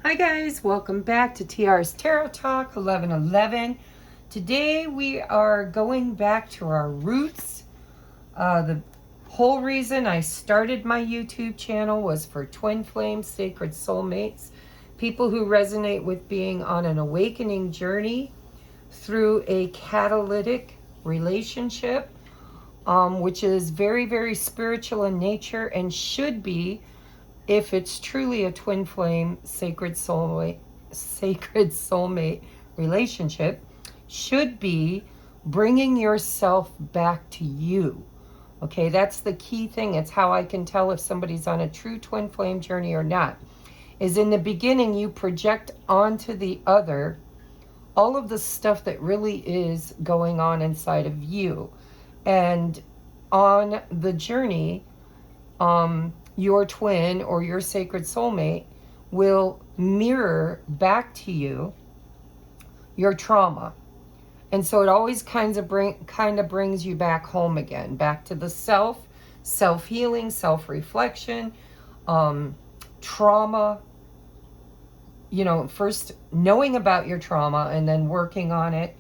Hi guys, welcome back to TR's Tarot Talk 1111. Today we are going back to our roots. The whole reason I started my YouTube channel was for twin flame sacred soulmates, people who resonate with being on an awakening journey through a catalytic relationship, which is very, very spiritual in nature and should be, if it's truly a twin flame sacred soulmate relationship, should be bringing yourself back to you. Okay, that's the key thing. It's how I can tell if somebody's on a true twin flame journey or not. Is in the beginning you project onto the other all of the stuff that really is going on inside of you. And on the journey, your twin or your sacred soulmate will mirror back to you your trauma. And so it always kind of brings you back home again, back to the self-healing, self-reflection, trauma, you know, first knowing about your trauma and then working on it.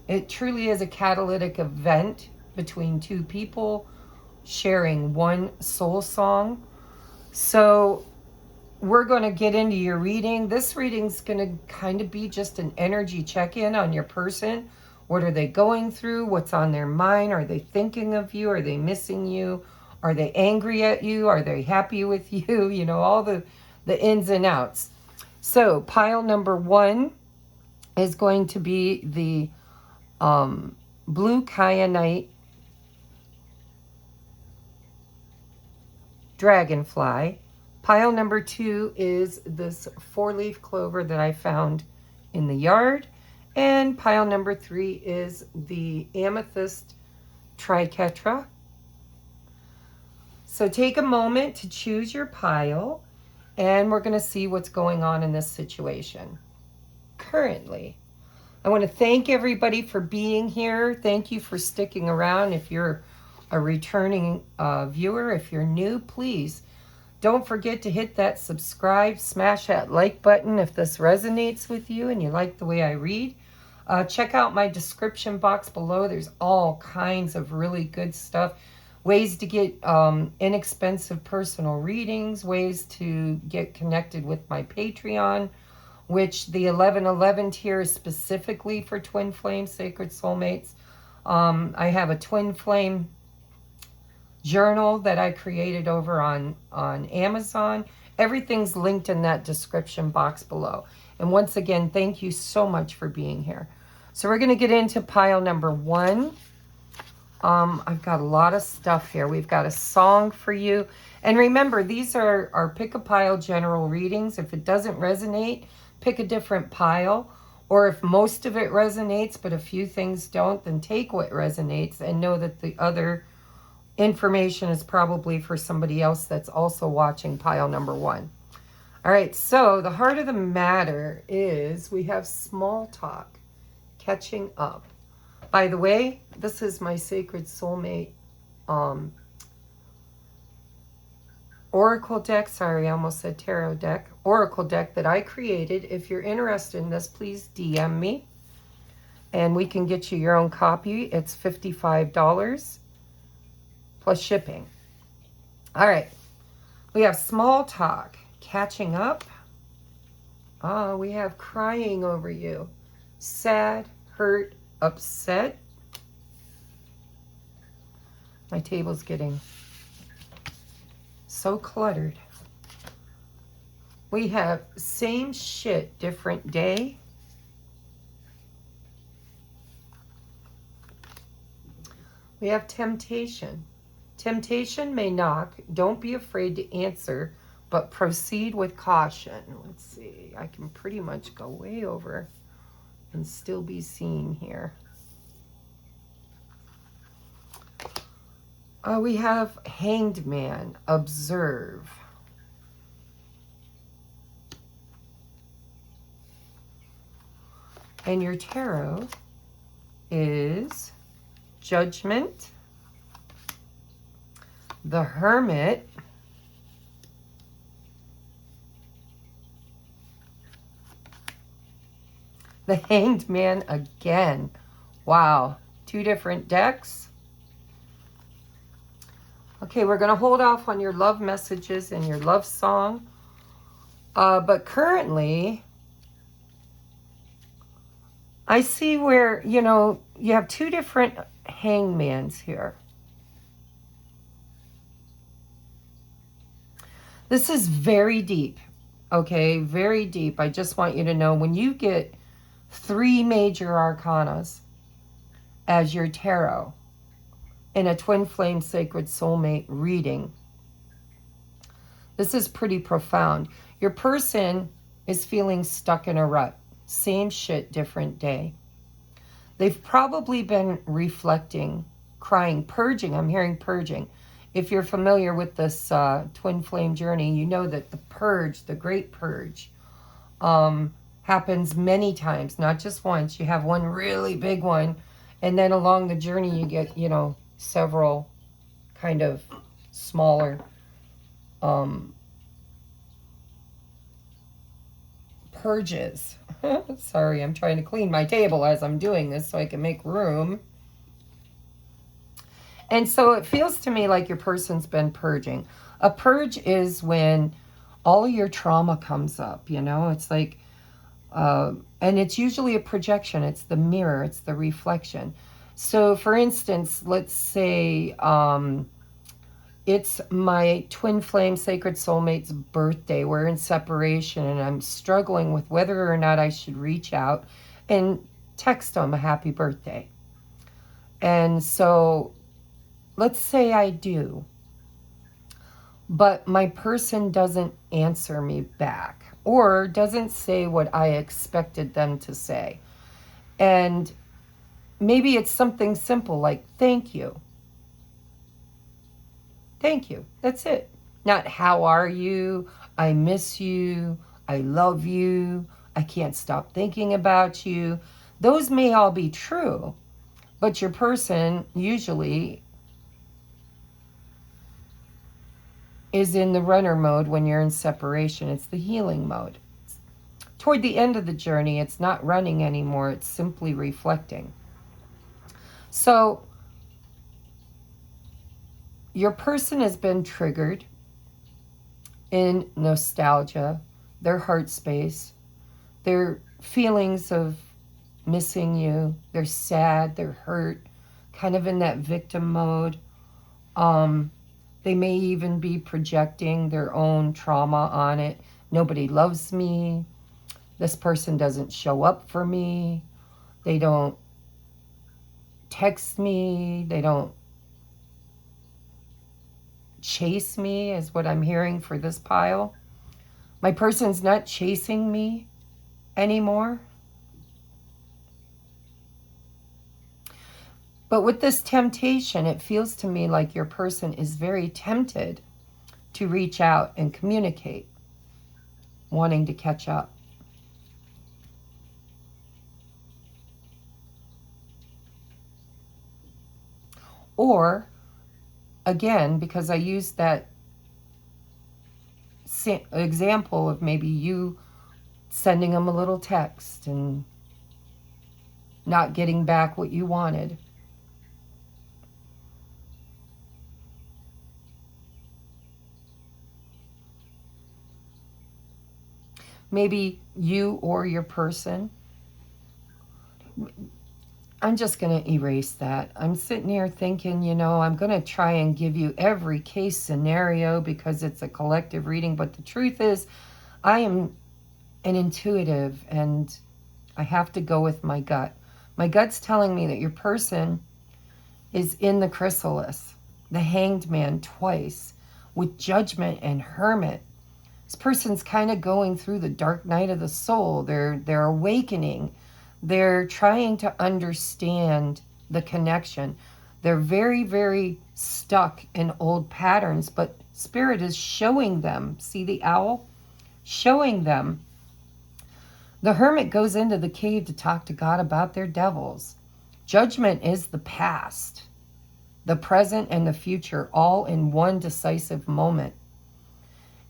It truly is a catalytic event between two people sharing one soul song. So we're going to get into your reading. This reading's going to kind of be just an energy check-in on your person. What are they going through? What's on their mind? Are they thinking of you? Are they missing you? Are they angry at you? Are they happy with you? You know, all the ins and outs. So pile number 1 is going to be the blue kyanite dragonfly. Pile number 2 is this 4-leaf clover that I found in the yard. And pile number 3 is the amethyst triquetra. So take a moment to choose your pile, and we're going to see what's going on in this situation currently. I want to thank everybody for being here. Thank you for sticking around. If you're a returning viewer, if you're new, please don't forget to hit that subscribe, smash that like button if this resonates with you and you like the way I read. Check out my description box below. There's all kinds of really good stuff. Ways to get inexpensive personal readings, ways to get connected with my Patreon, which the 1111 tier is specifically for twin flame sacred soulmates. I have a twin flame journal that I created over on Amazon. Everything's linked in that description box below. And once again, thank you so much for being here. So we're going to get into pile number 1. I've got a lot of stuff here. We've got a song for you. And remember, these are our pick a pile general readings. If it doesn't resonate, pick a different pile. Or if most of it resonates, but a few things don't, then take what resonates and know that the other information is probably for somebody else that's also watching pile number 1. All right, so the heart of the matter is we have small talk, catching up. By the way, this is my Sacred Soulmate Oracle deck. Sorry, I almost said tarot deck. Oracle deck that I created. If you're interested in this, please DM me and we can get you your own copy. It's $55 plus shipping. All right, we have small talk, catching up. We have crying over you, sad, hurt, upset. My table's getting so cluttered. We have same shit, different day. We have temptation. Temptation may knock. Don't be afraid to answer, but proceed with caution. Let's see. I can pretty much go way over and still be seen here. We have Hanged Man. Observe. And your tarot is Judgment, the Hermit, The Hanged Man again. Wow. 2 different decks. Okay, we're going to hold off on your love messages and your love song. But currently, I see where, you know, you have 2 different hangmans here. This is very deep, okay? Very deep. I just want you to know when you get 3 major arcanas as your tarot in a Twin Flame Sacred Soulmate reading, this is pretty profound. Your person is feeling stuck in a rut. Same shit, different day. They've probably been reflecting, crying, purging. I'm hearing purging. If you're familiar with this twin flame journey, you know that the purge, the great purge, happens many times, not just once. You have one really big one, and then along the journey you get, you know, several kind of smaller purges. Sorry, I'm trying to clean my table as I'm doing this so I can make room. And so it feels to me like your person's been purging. A purge is when all of your trauma comes up, you know? It's like, and it's usually a projection. It's the mirror. It's the reflection. So, for instance, let's say it's my twin flame sacred soulmate's birthday. We're in separation, and I'm struggling with whether or not I should reach out and text him a happy birthday. And so let's say I do, but my person doesn't answer me back or doesn't say what I expected them to say. And maybe it's something simple like, thank you. Thank you. That's it. Not how are you? I miss you. I love you. I can't stop thinking about you. Those may all be true, but your person usually is in the runner mode when you're in separation. It's the healing mode. Toward the end of the journey, it's not running anymore. It's simply reflecting. So your person has been triggered in nostalgia, their heart space, their feelings of missing you. They're sad, they're hurt, kind of in that victim mode. They may even be projecting their own trauma on it. Nobody loves me. This person doesn't show up for me. They don't text me. They don't chase me, is what I'm hearing for this pile. My person's not chasing me anymore. But with this temptation, it feels to me like your person is very tempted to reach out and communicate, wanting to catch up. Or, again, because I used that example of maybe you sending them a little text and not getting back what you wanted. Maybe you or your person. I'm just going to erase that. I'm sitting here thinking, you know, I'm going to try and give you every case scenario because it's a collective reading. But the truth is, I am an intuitive and I have to go with my gut. My gut's telling me that your person is in the chrysalis, the Hanged Man twice, with Judgment and Hermit. This person's kind of going through the dark night of the soul. They're awakening. They're trying to understand the connection. They're very, very stuck in old patterns, but Spirit is showing them. See the owl? Showing them. The Hermit goes into the cave to talk to God about their devils. Judgment is the past, the present, and the future, all in one decisive moment.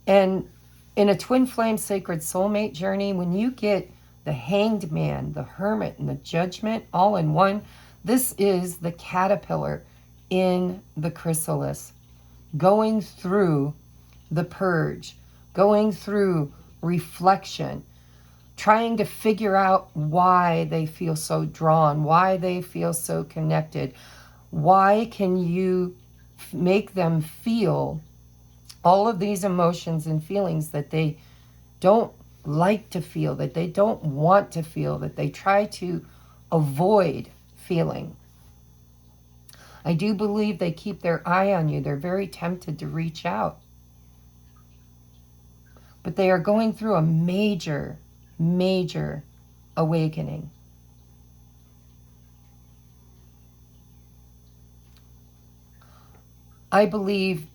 And in a twin flame sacred soulmate journey, when you get the Hanged Man, the Hermit, and the Judgment all in one. This is the caterpillar in the chrysalis, going through the purge, going through reflection, trying to figure out why they feel so drawn, why they feel so connected. Why can you make them feel all of these emotions and feelings that they don't like to feel, that they don't want to feel, that they try to avoid feeling? I do believe they keep their eye on you. They're very tempted to reach out. But they are going through a major, major awakening. I believe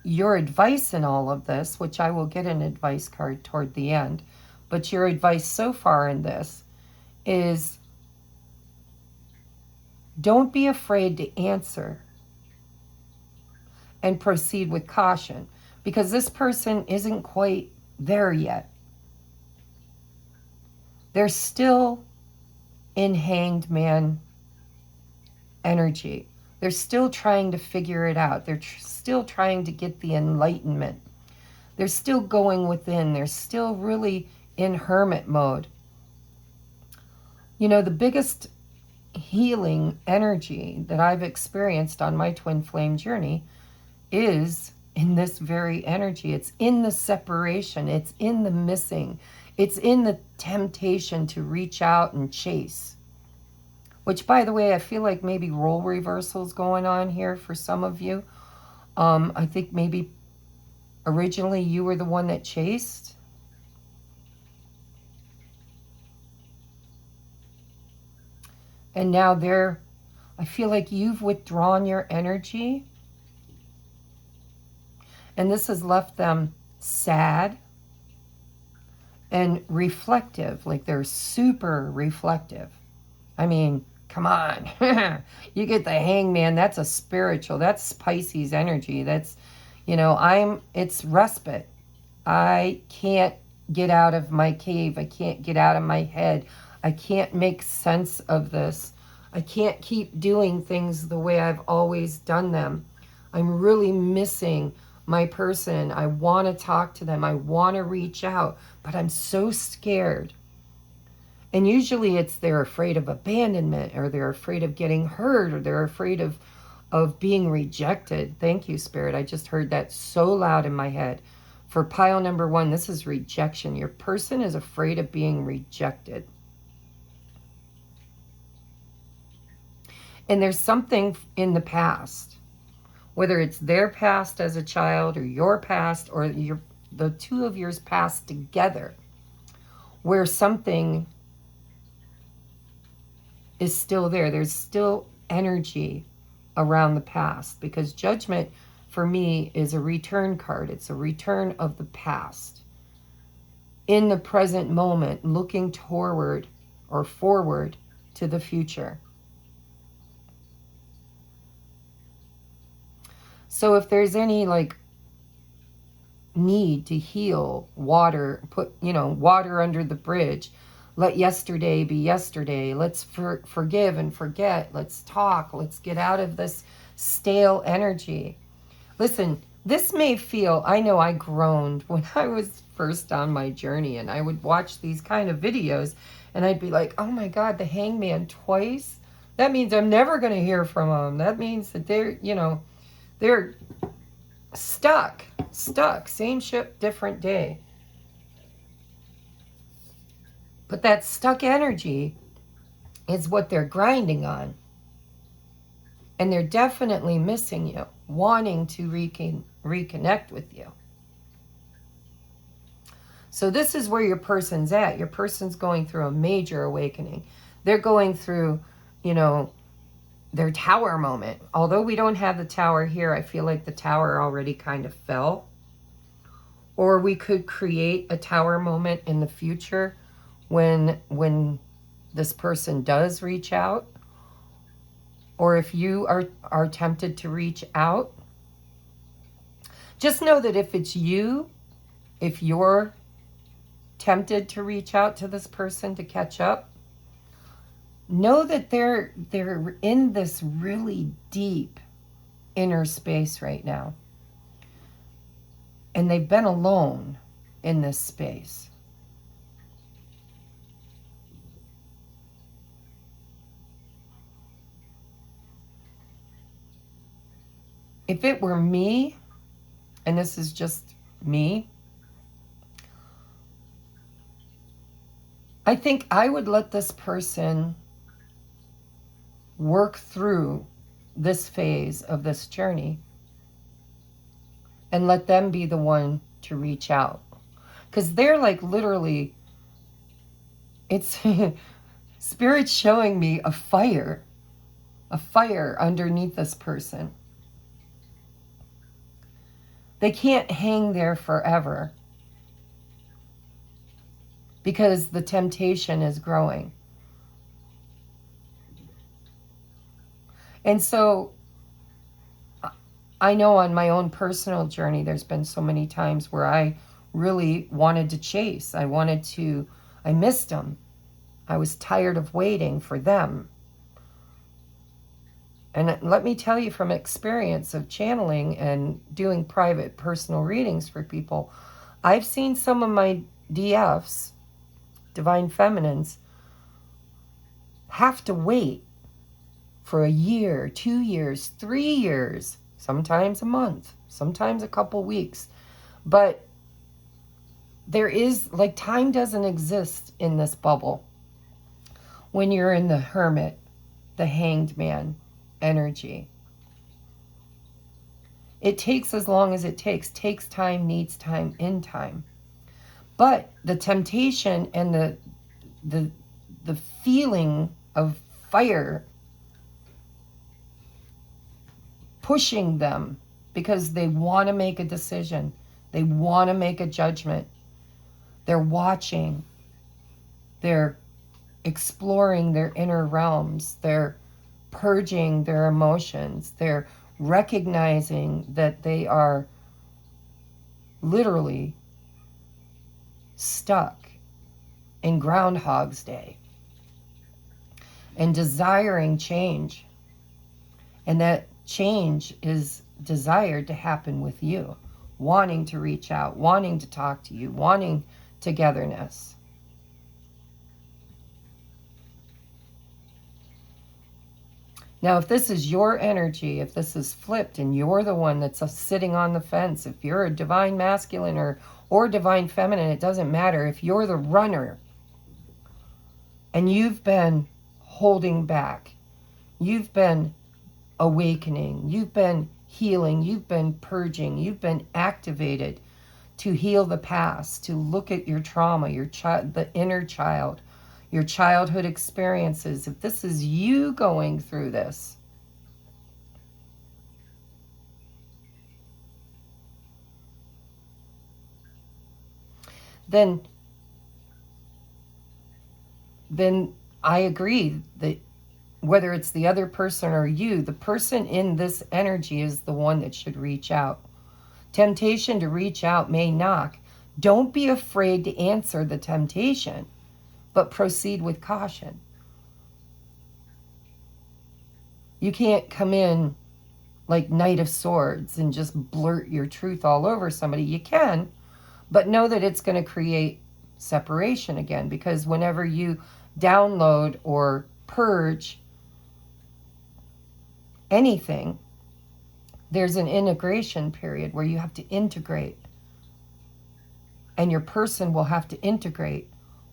your advice in all of this, which I will get an advice card toward the end, but your advice so far in this is don't be afraid to answer and proceed with caution, because this person isn't quite there yet. They're still in Hanged Man energy. They're still trying to figure it out. They're still trying to get the enlightenment. They're still going within. They're still really in hermit mode. You know, the biggest healing energy that I've experienced on my twin flame journey is in this very energy. It's in the separation. It's in the missing. It's in the temptation to reach out and chase. Which, by the way, I feel like maybe role reversals going on here for some of you. I think maybe originally you were the one that chased. And now I feel like you've withdrawn your energy. And this has left them sad and reflective, like they're super reflective. I mean, come on. You get the Hangman, that's a spiritual, that's Pisces energy. That's, you know, it's respite. I can't get out of my cave. I can't get out of my head. I can't make sense of this. I can't keep doing things the way I've always done them. I'm really missing my person. I want to talk to them. I want to reach out, but I'm so scared. And usually it's they're afraid of abandonment, or they're afraid of getting hurt, or they're afraid of being rejected. Thank you, Spirit. I just heard that so loud in my head. For pile number 1, this is rejection. Your person is afraid of being rejected. And there's something in the past, whether it's their past as a child or your past or the two of yours past together, where something is still there. There's still energy around the past, because Judgment for me is a return card. It's a return of the past. In the present moment, looking toward or forward to the future. So if there's any like need to heal, water, put, water under the bridge. Let yesterday be yesterday. Let's forgive and forget. Let's talk. Let's get out of this stale energy. Listen, this may feel, I know I groaned when I was first on my journey, and I would watch these kind of videos and I'd be like, oh my God, the Hangman twice? That means I'm never going to hear from them. That means that they're stuck. Same ship, different day. But that stuck energy is what they're grinding on. And they're definitely missing you, wanting to reconnect with you. So this is where your person's at. Your person's going through a major awakening. They're going through, their tower moment. Although we don't have the tower here, I feel like the tower already kind of fell. Or we could create a tower moment in the future when this person does reach out. Or if you are tempted to reach out, just know that if it's you, if you're tempted to reach out to this person to catch up, know that they're in this really deep inner space right now. And they've been alone in this space. If it were me, and this is just me, I think I would let this person work through this phase of this journey and let them be the one to reach out. Because they're like literally, it's Spirit's showing me a fire underneath this person. They can't hang there forever because the temptation is growing. And so I know on my own personal journey, there's been so many times where I really wanted to chase. I missed them. I was tired of waiting for them. And let me tell you from experience of channeling and doing private personal readings for people, I've seen some of my DFs, Divine Feminines, have to wait for a year, 2 years, 3 years, sometimes a month, sometimes a couple weeks. But there is, like, time doesn't exist in this bubble when you're in the hermit, the hanged man energy. It takes as long as it takes. Takes time, needs time, in time. But the temptation and the feeling of fire pushing them because they want to make a decision. They want to make a judgment. They're watching. They're exploring their inner realms. They're purging their emotions. They're recognizing that they are literally stuck in Groundhog's Day and desiring change. And that change is desired to happen with you, wanting to reach out, wanting to talk to you, wanting togetherness. Now, if this is your energy, if this is flipped and you're the one that's sitting on the fence, if you're a divine masculine or divine feminine, it doesn't matter. If you're the runner and you've been holding back, you've been awakening, you've been healing, you've been purging, you've been activated to heal the past, to look at your trauma, your the inner child, your childhood experiences. If this is you going through this, then I agree that whether it's the other person or you, the person in this energy is the one that should reach out. Temptation to reach out may knock. Don't be afraid to answer the temptation, but proceed with caution. You can't come in like Knight of Swords and just blurt your truth all over somebody. You can, but know that it's going to create separation again, because whenever you download or purge anything, there's an integration period where you have to integrate, and your person will have to integrate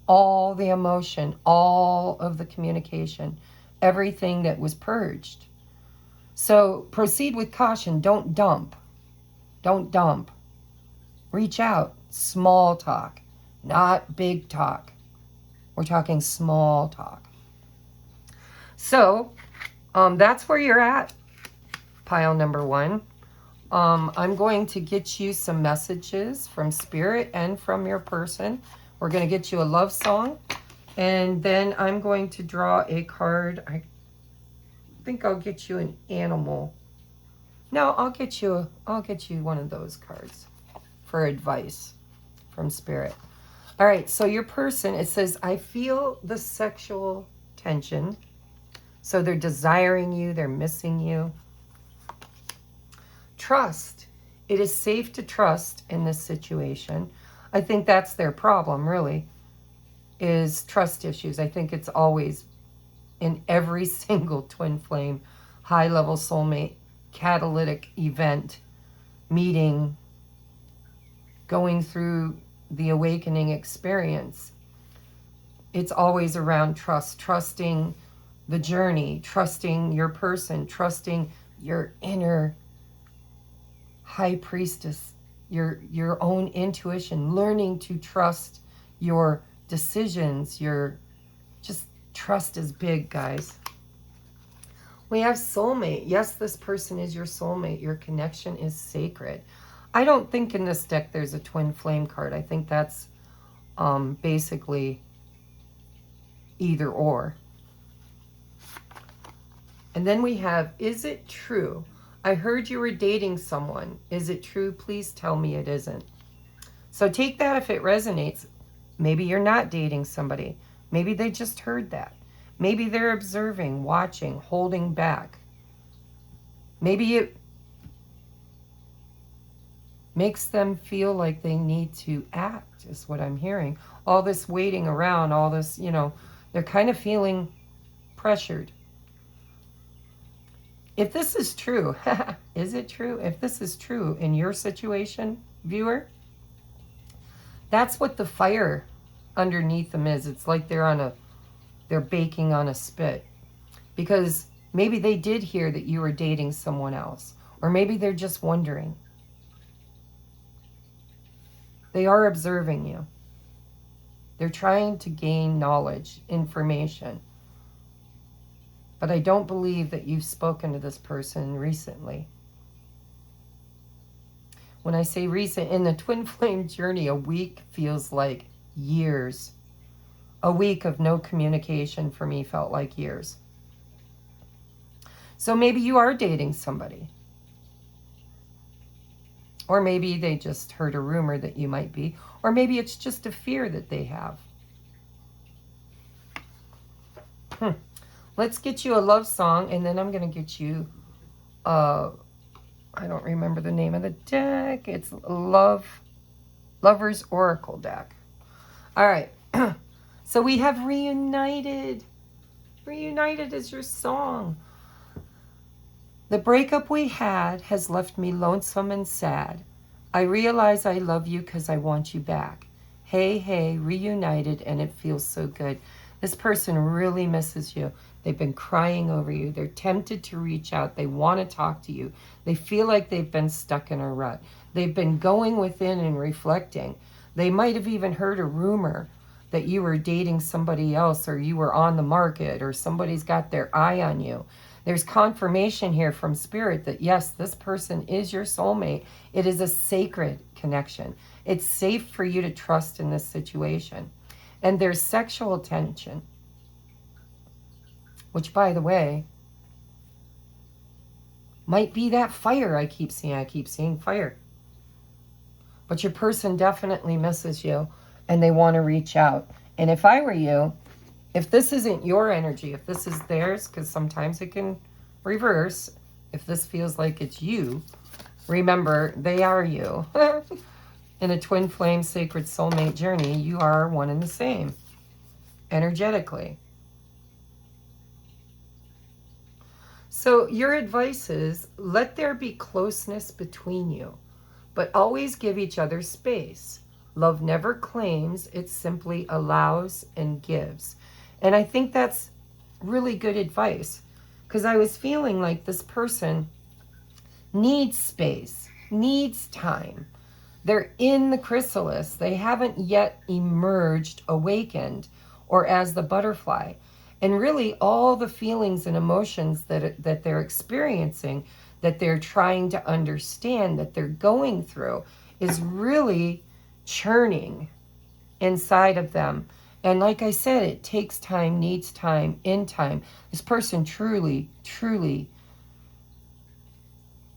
all the emotion, all of the communication, everything that was purged. So proceed with caution. Don't dump. Don't dump. Reach out. Small talk, not big talk. We're talking small talk. So that's where you're at, pile number one. I'm going to get you some messages from Spirit and from your person. We're going to get you a love song, and then I'm going to draw a card. I think I'll get you an animal. No, I'll get you one of those cards for advice from Spirit. All right, so your person, it says, I feel the sexual tension. So they're desiring you, they're missing you. Trust. It is safe to trust in this situation. I think that's their problem, really, is trust issues. I think it's always in every single twin flame, high-level soulmate, catalytic event, meeting, going through the awakening experience. It's always around trust, trusting the journey, trusting your person, trusting your inner high priestess, your own intuition, learning to trust your decisions, your just trust is big, guys. We have soulmate. Yes, this person is your soulmate. Your connection is sacred. I don't think in this deck there's a twin flame card. I think that's basically either or. And then we have, is it true? I heard you were dating someone. Is it true? Please tell me it isn't. So take that if it resonates. Maybe you're not dating somebody. Maybe they just heard that. Maybe they're observing, watching, holding back. Maybe it makes them feel like they need to act, is what I'm hearing. All this waiting around, all this, you know, they're kind of feeling pressured. If this is true, is it true? If this is true in your situation, viewer, that's what the fire underneath them is. It's like they're baking on a spit. Because maybe they did hear that you were dating someone else. Or maybe they're just wondering. They are observing you. They're trying to gain knowledge, information. But I don't believe that you've spoken to this person recently. When I say recent, in the twin flame journey, a week feels like years. A week of no communication for me felt like years. So maybe you are dating somebody. Or maybe they just heard a rumor that you might be. Or maybe it's just a fear that they have. Let's get you a love song, and then I'm going to get you, I don't remember the name of the deck. It's Lover's Oracle deck. All right. So we have Reunited. Reunited is your song. The breakup we had has left me lonesome and sad. I realize I love you because I want you back. Hey, hey, reunited, and it feels so good. This person really misses you. They've been crying over you. They're tempted to reach out. They want to talk to you. They feel like they've been stuck in a rut. They've been going within and reflecting. They might have even heard a rumor that you were dating somebody else, or you were on the market, or somebody's got their eye on you. There's confirmation here from Spirit that yes, this person is your soulmate. It is a sacred connection. It's safe for you to trust in this situation. And there's sexual tension, which, by the way, might be that fire I keep seeing. I keep seeing fire. But your person definitely misses you, and they want to reach out. And if I were you, if this isn't your energy, if this is theirs, because sometimes it can reverse, if this feels like it's you, remember, they are you. In a twin flame sacred soulmate journey, you are one and the same, energetically. So your advice is, let there be closeness between you, but always give each other space. Love never claims, it simply allows and gives. And I think that's really good advice, because I was feeling like this person needs space, needs time. They're in the chrysalis. They haven't yet emerged, awakened, or as the butterfly. And really all the feelings and emotions that they're experiencing, that they're trying to understand, that they're going through, is really churning inside of them. And like I said, it takes time, needs time, in time. This person truly, truly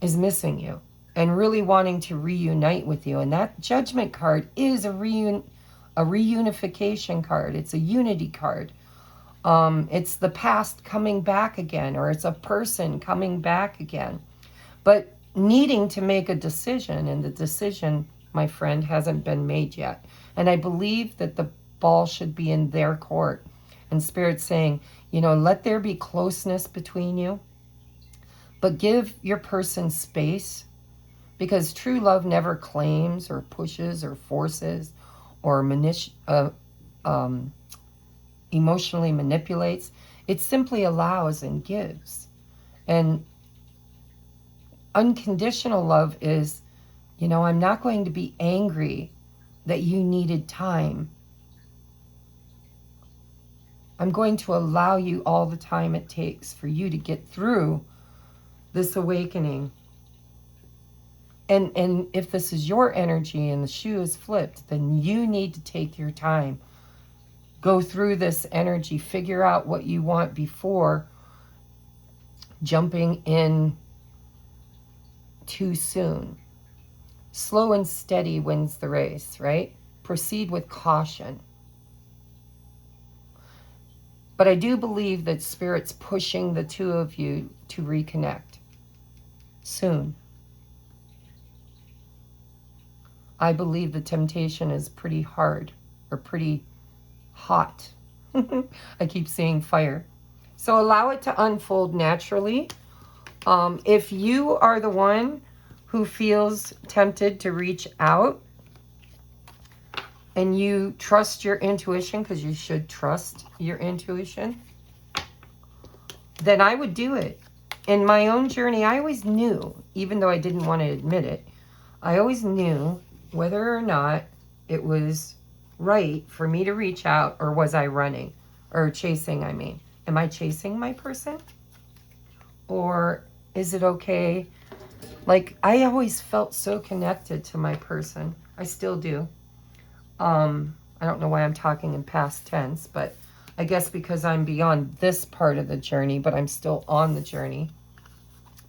is missing you and really wanting to reunite with you. And that Judgment card is a a reunification card. It's a unity card. It's the past coming back again, or it's a person coming back again. But needing to make a decision, and the decision, my friend, hasn't been made yet. And I believe that the ball should be in their court. And Spirit's saying, you know, let there be closeness between you, but give your person space, because true love never claims or pushes or forces or emotionally manipulates. It simply allows and gives. And unconditional love is, you know, I'm not going to be angry that you needed time. I'm going to allow you all the time it takes for you to get through this awakening. And if this is your energy and the shoe is flipped, then you need to take your time. Go through this energy, figure out what you want before jumping in too soon. Slow and steady wins the race, right? Proceed with caution. But I do believe that Spirit's pushing the two of you to reconnect soon. I believe the temptation is pretty hard, or pretty hot. I keep saying fire. So allow it to unfold naturally. If you are the one who feels tempted to reach out, and you trust your intuition, because you should trust your intuition, then I would do it. In my own journey, I always knew, even though I didn't want to admit it, I always knew whether or not it was right for me to reach out, or was I running, or chasing, I mean. Am I chasing my person? Or is it okay? Like, I always felt so connected to my person. I still do. I don't know why I'm talking in past tense, but I guess because I'm beyond this part of the journey, but I'm still on the journey.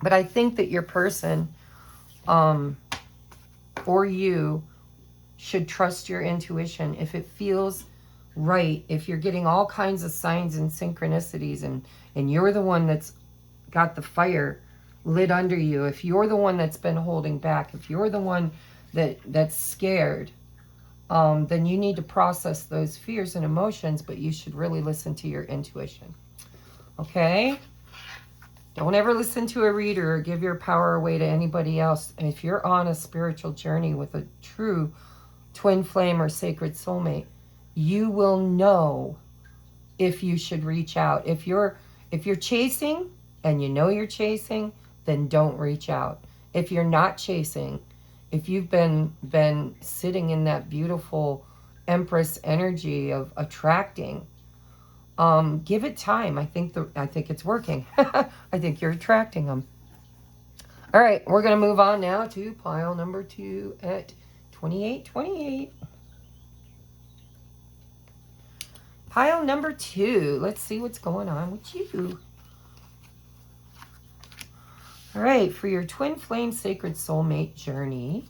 But I think that your person, or you, should trust your intuition. If it feels right, if you're getting all kinds of signs and synchronicities, and you're the one that's got the fire lit under you, if you're the one that's been holding back, if you're the one that's scared, then you need to process those fears and emotions, but you should really listen to your intuition. Okay? Don't ever listen to a reader or give your power away to anybody else. And if you're on a spiritual journey with a true twin flame or sacred soulmate, you will know if you should reach out. If you're chasing and you know you're chasing, then don't reach out. If you're not chasing, if you've been sitting in that beautiful Empress energy of attracting, give it time. I think it's working. I think you're attracting them. All right, we're going to move on now to pile number 2 at 2828. Pile number 2. Let's see what's going on with you. All right, for your twin flame sacred soulmate journey,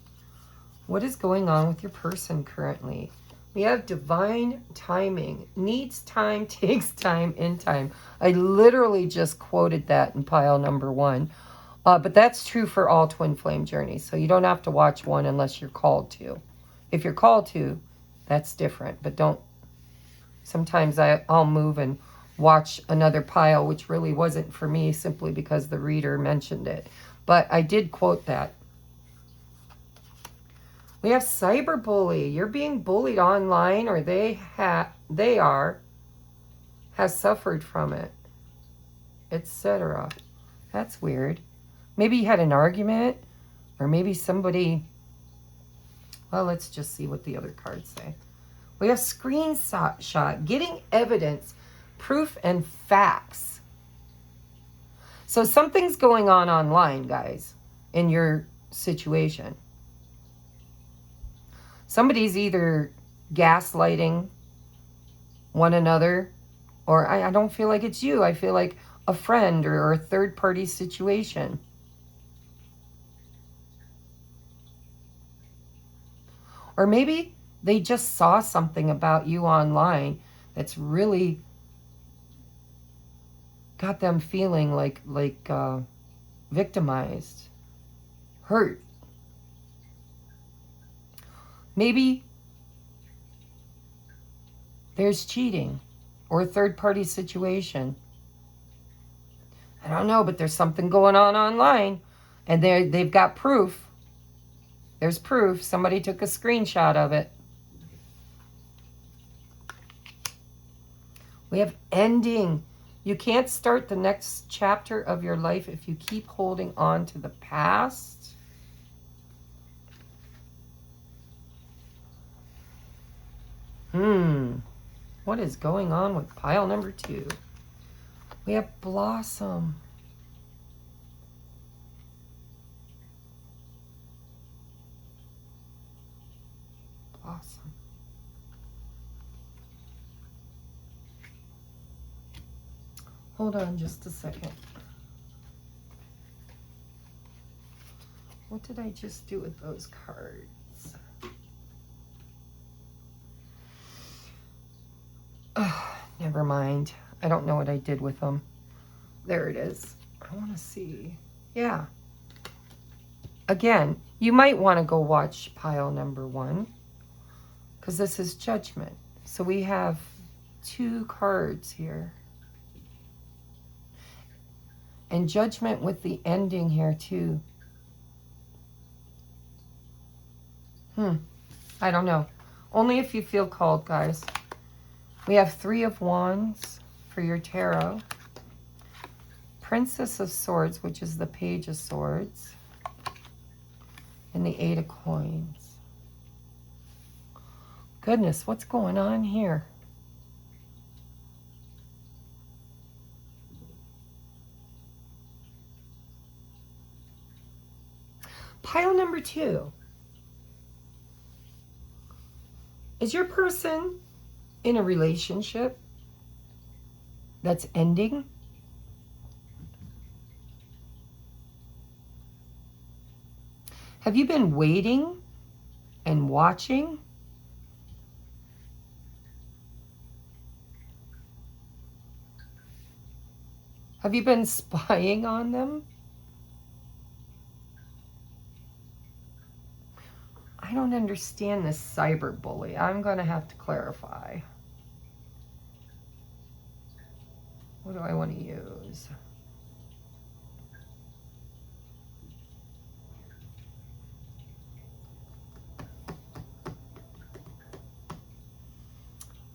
what is going on with your person currently? We have divine timing. Needs time, takes time, in time. I literally just quoted that in pile number 1. But that's true for all twin flame journeys. So you don't have to watch one unless you're called to. If you're called to, that's different. But don't. Sometimes I'll move and watch another pile, which really wasn't for me, simply because the reader mentioned it. But I did quote that. We have cyberbully. You're being bullied online, or they has suffered from it, etc. That's weird. Maybe you had an argument, or maybe somebody... Well, let's just see what the other cards say. We have screenshot, getting evidence, proof, and facts. So something's going on online, guys, in your situation. Somebody's either gaslighting one another, or I don't feel like it's you. I feel like a friend or a third-party situation. Or maybe They just saw something about you online that's really got them feeling like victimized, hurt. Maybe there's cheating or a third-party situation. I don't know, but there's something going on online, and they've got proof. There's proof. Somebody took a screenshot of it. We have ending. You can't start the next chapter of your life if you keep holding on to the past. What is going on with pile number 2? We have blossom. Blossom. Hold on just a second. What did I just do with those cards? Never mind. I don't know what I did with them. There it is. I want to see. Yeah. Again, you might want to go watch pile number 1 because this is judgment. So we have 2 cards here. And judgment with the ending here too. I don't know. Only if you feel called, guys. We have 3 of Wands for your tarot. Princess of Swords, which is the Page of Swords. And the 8 of Coins. Goodness, what's going on here? Pile number 2. Is your person in a relationship that's ending? Have you been waiting and watching? Have you been spying on them? I don't understand this cyberbully. I'm going to have to clarify. What do I want to use?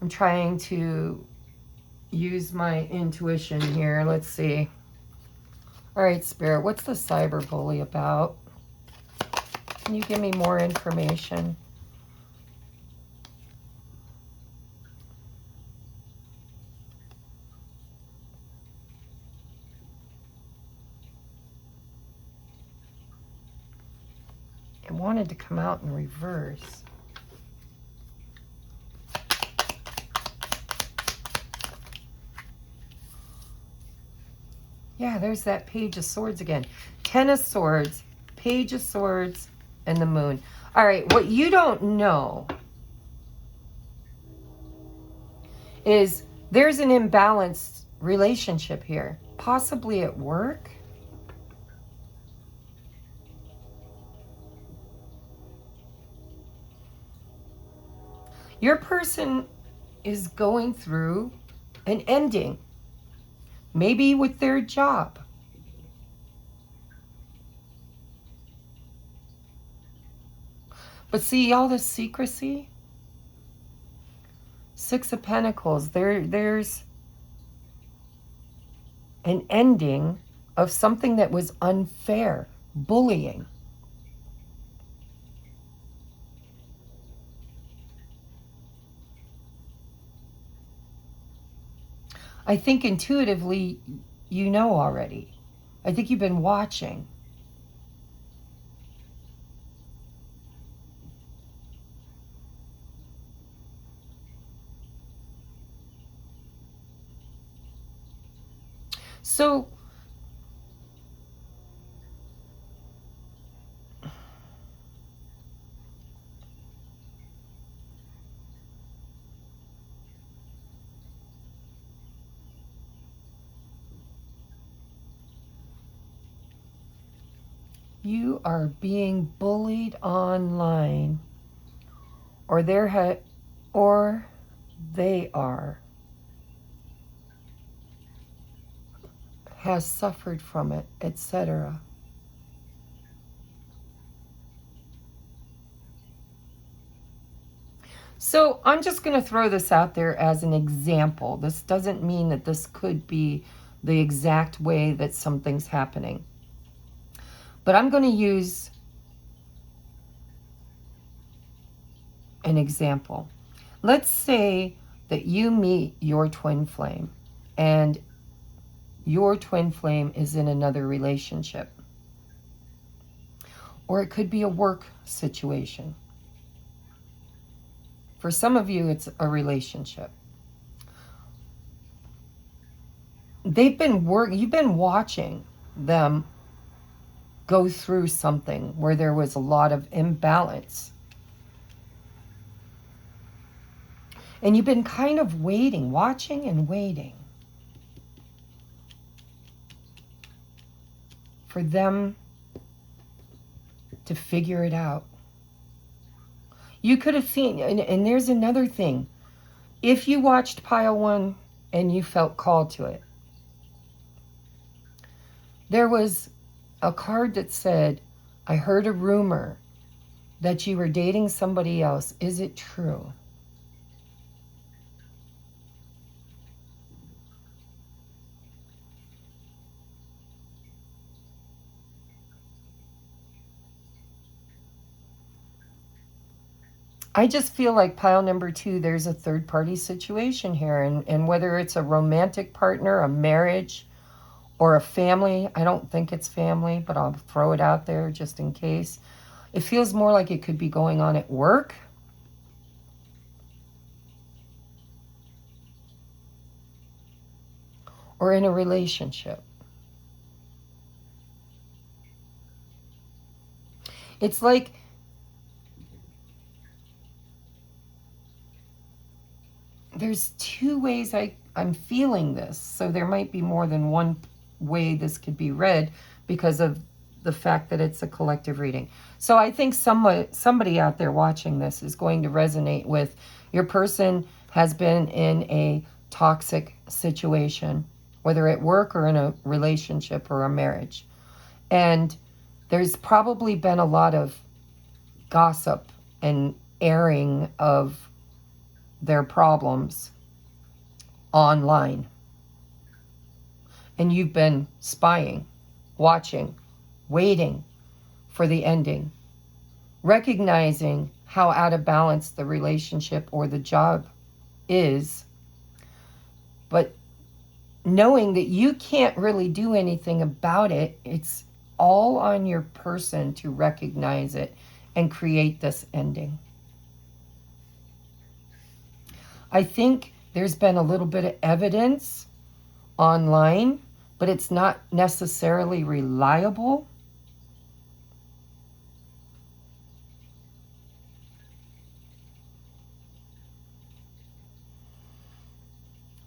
I'm trying to use my intuition here. Let's see. All right, Spirit, what's the cyberbully about? Can you give me more information? It wanted to come out in reverse. Yeah, there's that Page of Swords again. 10 of Swords, Page of Swords, and the Moon. All right, what you don't know is there's an imbalanced relationship here, possibly at work. Your person is going through an ending, maybe with their job. But see all this secrecy? 6 of Pentacles, there's an ending of something that was unfair, bullying. I think intuitively you know already. I think you've been watching. So you are being bullied online, or or they has suffered from it, etc. So I'm just going to throw this out there as an example. This doesn't mean that this could be the exact way that something's happening. But I'm going to use an example. Let's say that you meet your twin flame and your twin flame is in another relationship. Or it could be a work situation. For some of you, it's a relationship. You've been watching them go through something where there was a lot of imbalance. And you've been kind of waiting, watching and waiting for them to figure it out. You could have seen, and there's another thing. If you watched pile 1 and you felt called to it, there was a card that said, I heard a rumor that you were dating somebody else. Is it true? I just feel like pile number 2, there's a third party situation here. And whether it's a romantic partner, a marriage, or a family, I don't think it's family, but I'll throw it out there just in case. It feels more like it could be going on at work. Or in a relationship. It's like there's 2 ways I'm feeling this. So there might be more than one way this could be read because of the fact that it's a collective reading. So I think somebody out there watching this is going to resonate with your person has been in a toxic situation, whether at work or in a relationship or a marriage. And there's probably been a lot of gossip and airing of their problems online. And you've been spying, watching, waiting for the ending, recognizing how out of balance the relationship or the job is, but knowing that you can't really do anything about it. It's all on your person to recognize it and create this ending. I think there's been a little bit of evidence online, but it's not necessarily reliable.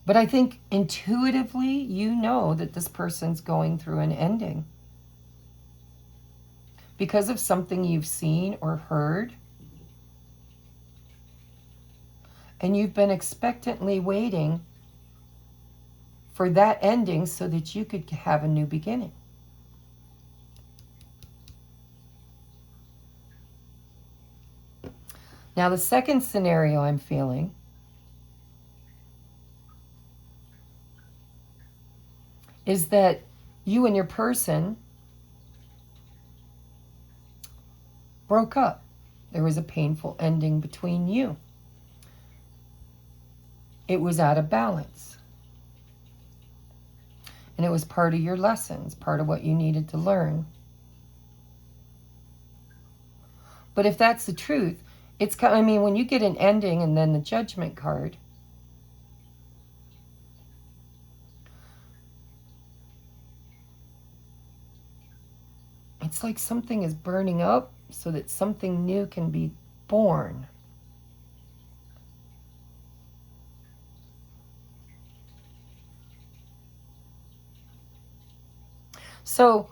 But I think intuitively, you know that this person's going through an ending because of something you've seen or heard. And you've been expectantly waiting for that ending so that you could have a new beginning. Now, the second scenario I'm feeling is that you and your person broke up. There was a painful ending between you. It was out of balance. And it was part of your lessons, part of what you needed to learn. But if that's the truth, it's kind of, I mean, when you get an ending and then the judgment card, it's like something is burning up so that something new can be born. So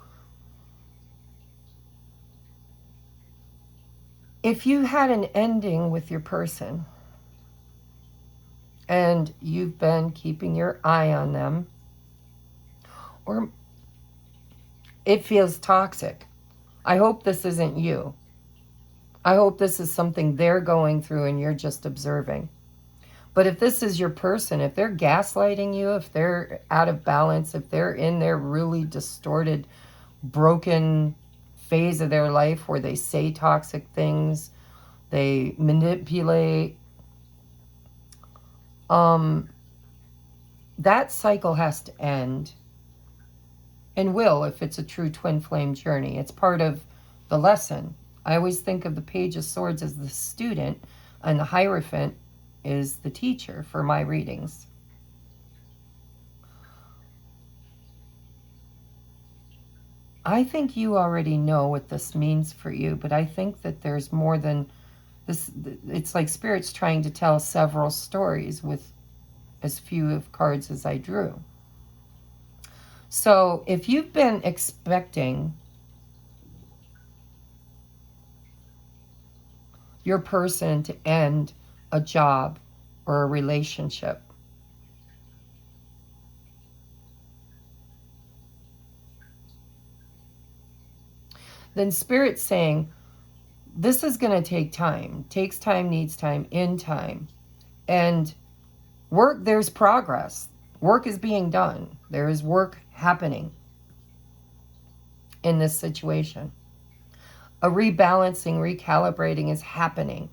if you had an ending with your person and you've been keeping your eye on them, or it feels toxic, I hope this isn't you. I hope this is something they're going through and you're just observing. But if this is your person, if they're gaslighting you, if they're out of balance, if they're in their really distorted, broken phase of their life where they say toxic things, they manipulate, that cycle has to end, and will if it's a true twin flame journey. It's part of the lesson. I always think of the Page of Swords as the student, and the Hierophant is the teacher for my readings. I think you already know what this means for you, but I think that there's more than this. It's like Spirit's trying to tell several stories with as few of cards as I drew. So if you've been expecting your person to end a job or a relationship, then Spirit's saying, this is going to take time. Takes time, needs time, in time. And work, there's progress. Work is being done. There is work happening in this situation. A rebalancing, recalibrating is happening.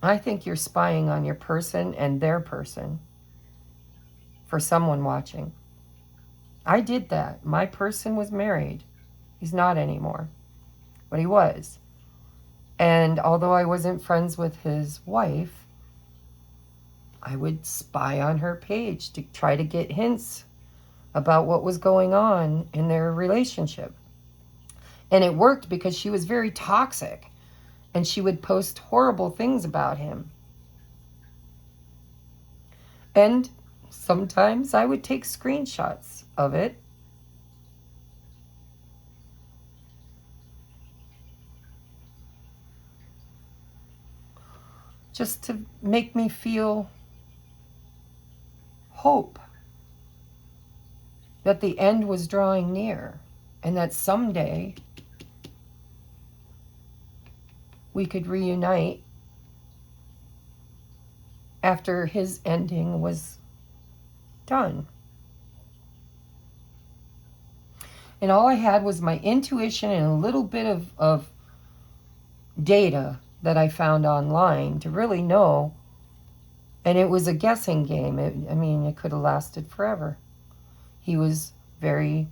I think you're spying on your person and their person for someone watching. I did that. My person was married. He's not anymore, but he was. And although I wasn't friends with his wife, I would spy on her page to try to get hints about what was going on in their relationship. And it worked because she was very toxic. And she would post horrible things about him. And sometimes I would take screenshots of it. Just to make me feel hope that the end was drawing near and that someday we could reunite after his ending was done. And all I had was my intuition and a little bit of data that I found online to really know. And it was a guessing game. It could have lasted forever. He was very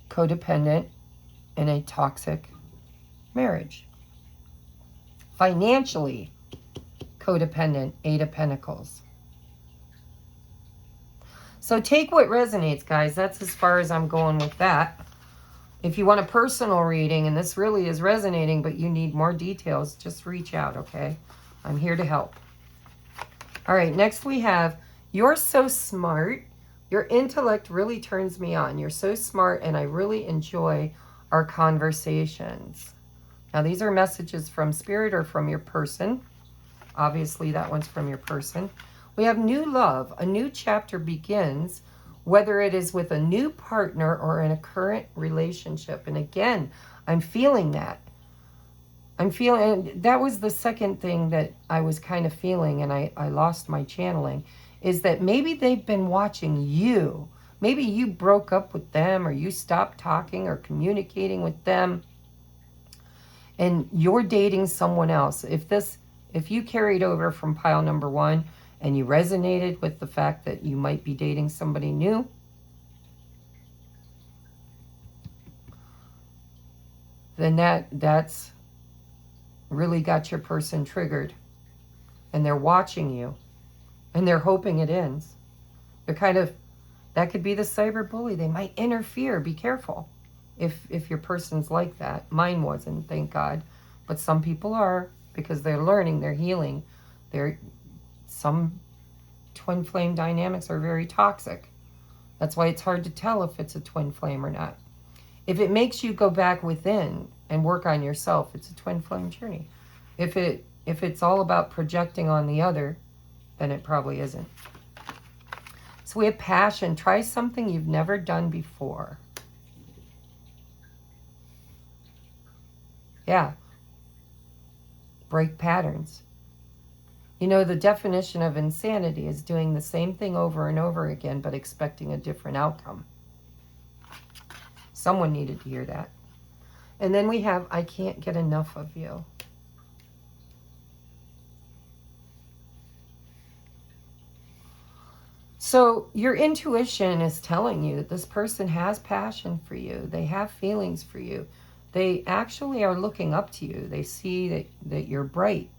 codependent in a toxic marriage. Financially codependent, 8 of Pentacles. So take what resonates, guys. That's as far as I'm going with that. If you want a personal reading, and this really is resonating, but you need more details, just reach out, okay? I'm here to help. All right, next we have, you're so smart. Your intellect really turns me on. You're so smart, and I really enjoy our conversations. Now, these are messages from Spirit or from your person. Obviously, that one's from your person. We have new love. A new chapter begins, whether it is with a new partner or in a current relationship. And again, I'm feeling that. That was the second thing that I was kind of feeling, and I lost my channeling, is that maybe they've been watching you. Maybe you broke up with them, or you stopped talking or communicating with them, and you're dating someone else. If you carried over from pile number 1 and you resonated with the fact that you might be dating somebody new, then that's really got your person triggered. And they're watching you. And they're hoping it ends. That could be the cyber bully. They might interfere. Be careful if your person's like that. Mine wasn't, thank God. But some people are. because they're learning, they're healing. Some twin flame dynamics are very toxic. That's why it's hard to tell if it's a twin flame or not. If it makes you go back within and work on yourself, it's a twin flame journey. If it's all about projecting on the other, then it probably isn't. So we have passion. Try something you've never done before. Yeah. Break patterns. You know, the definition of insanity is doing the same thing over and over again, but expecting a different outcome. Someone needed to hear that. And then we have, I can't get enough of you. So your intuition is telling you that this person has passion for you. They have feelings for you. They actually are looking up to you. They see that you're bright,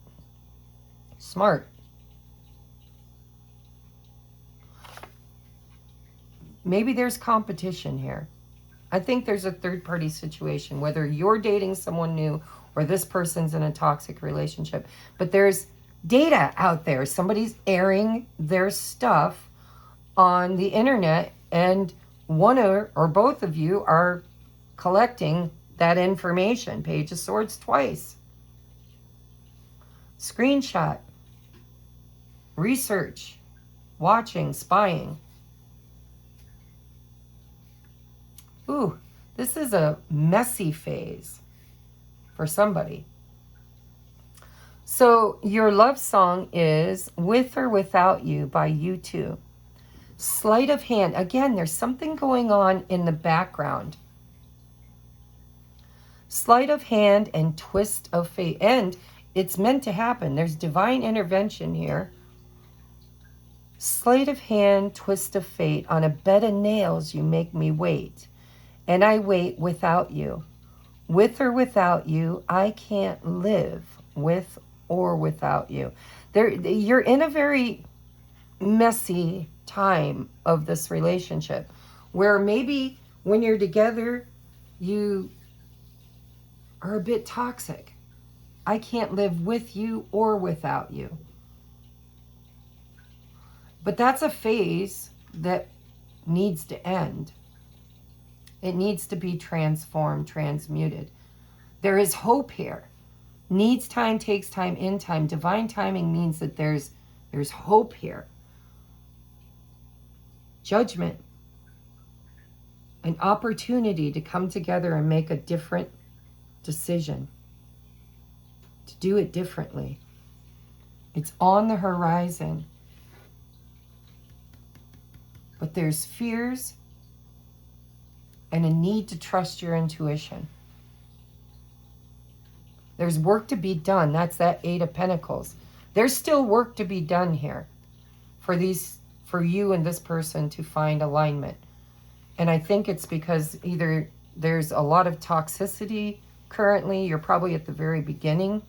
smart. Maybe there's competition here. I think there's a third-party situation, whether you're dating someone new or this person's in a toxic relationship. But there's data out there. Somebody's airing their stuff on the internet, and one or both of you are collecting that information. Page of Swords twice. Screenshot. Research. Watching. Spying. Ooh, this is a messy phase for somebody. So your love song is With or Without You by U2. Sleight of hand. Again, there's something going on in the background. Sleight of hand and twist of fate. And it's meant to happen. There's divine intervention here. Sleight of hand, twist of fate. On a bed of nails, you make me wait. And I wait without you. With or without you, I can't live with or without you. You're in a very messy time of this relationship where maybe when you're together, you are a bit toxic. I can't live with you or without you. But that's a phase that needs to end. It needs to be transformed, transmuted. There is hope here. Needs time, takes time, in time. Divine timing means that there's hope here. Judgment. An opportunity to come together and make a different decision. To do it differently. It's on the horizon. But there's fears and a need to trust your intuition. There's work to be done. That's that Eight of Pentacles. There's still work to be done here for you and this person to find alignment. And I think it's because either there's a lot of toxicity currently. You're probably at the very beginning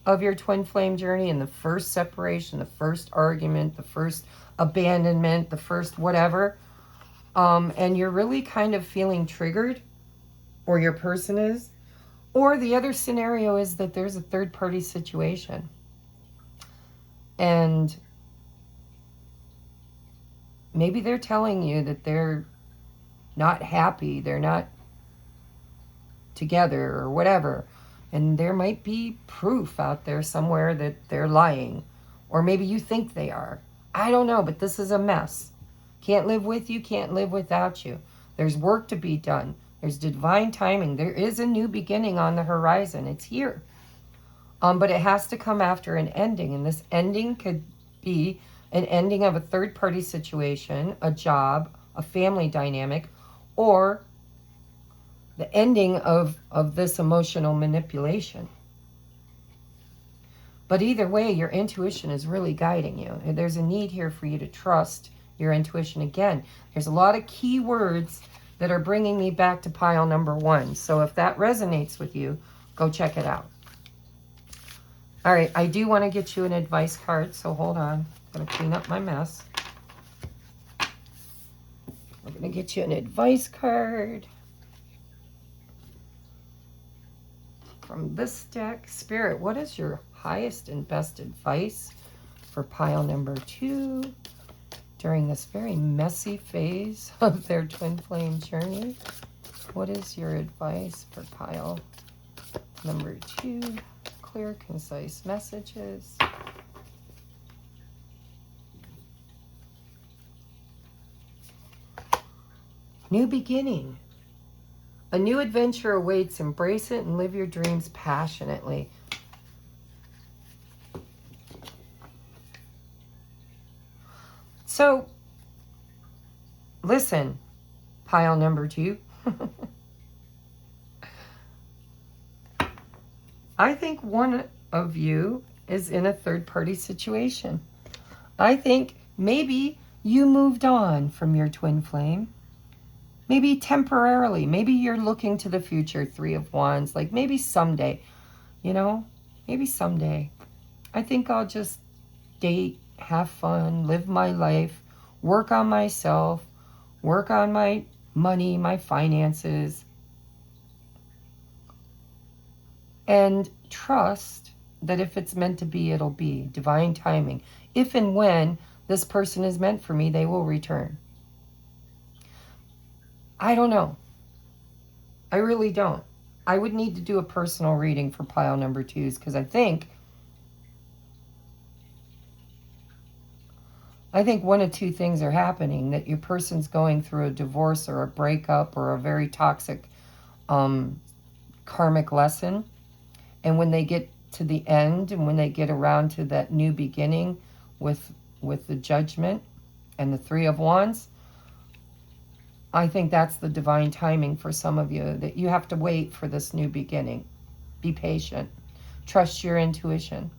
of your twin flame journey, in the first separation, the first argument, the first abandonment, the first whatever. And you're really kind of feeling triggered, or your person is. Or the other scenario is that there's a third-party situation. And maybe they're telling you that they're not happy, they're not together or whatever. And there might be proof out there somewhere that they're lying. Or maybe you think they are. I don't know, but this is a mess. Can't live with you, can't live without you. There's work to be done. There's divine timing. There is a new beginning on the horizon. It's here. But it has to come after an ending. And this ending could be an ending of a third-party situation, a job, a family dynamic, or the ending of this emotional manipulation. But either way, your intuition is really guiding you. There's a need here for you to trust your intuition again. There's a lot of key words that are bringing me back to pile number 1. So if that resonates with you, go check it out. All right, I do want to get you an advice card, so hold on. I'm going to clean up my mess. I'm going to get you an advice card from this deck. Spirit, what is your highest and best advice for pile number 2 during this very messy phase of their twin flame journey? What is your advice for pile number 2? Clear, concise messages. New beginning. A new adventure awaits. Embrace it and live your dreams passionately. So, listen, pile number 2. I think one of you is in a third-party situation. I think maybe you moved on from your twin flame. Maybe temporarily. Maybe you're looking to the future, 3 of Wands. Like maybe someday, you know, maybe someday. I think I'll just date, have fun, live my life, work on myself, work on my money, my finances, and trust that if it's meant to be, it'll be. Divine timing. If and when this person is meant for me, they will return. I don't know. I really don't. I would need to do a personal reading for pile number 2s because I think one of 2 things are happening. That your person's going through a divorce or a breakup or a very toxic karmic lesson. And when they get to the end and when they get around to that new beginning with the Judgment and the 3 of Wands, I think that's the divine timing for some of you, that you have to wait for this new beginning. Be patient. Trust your intuition.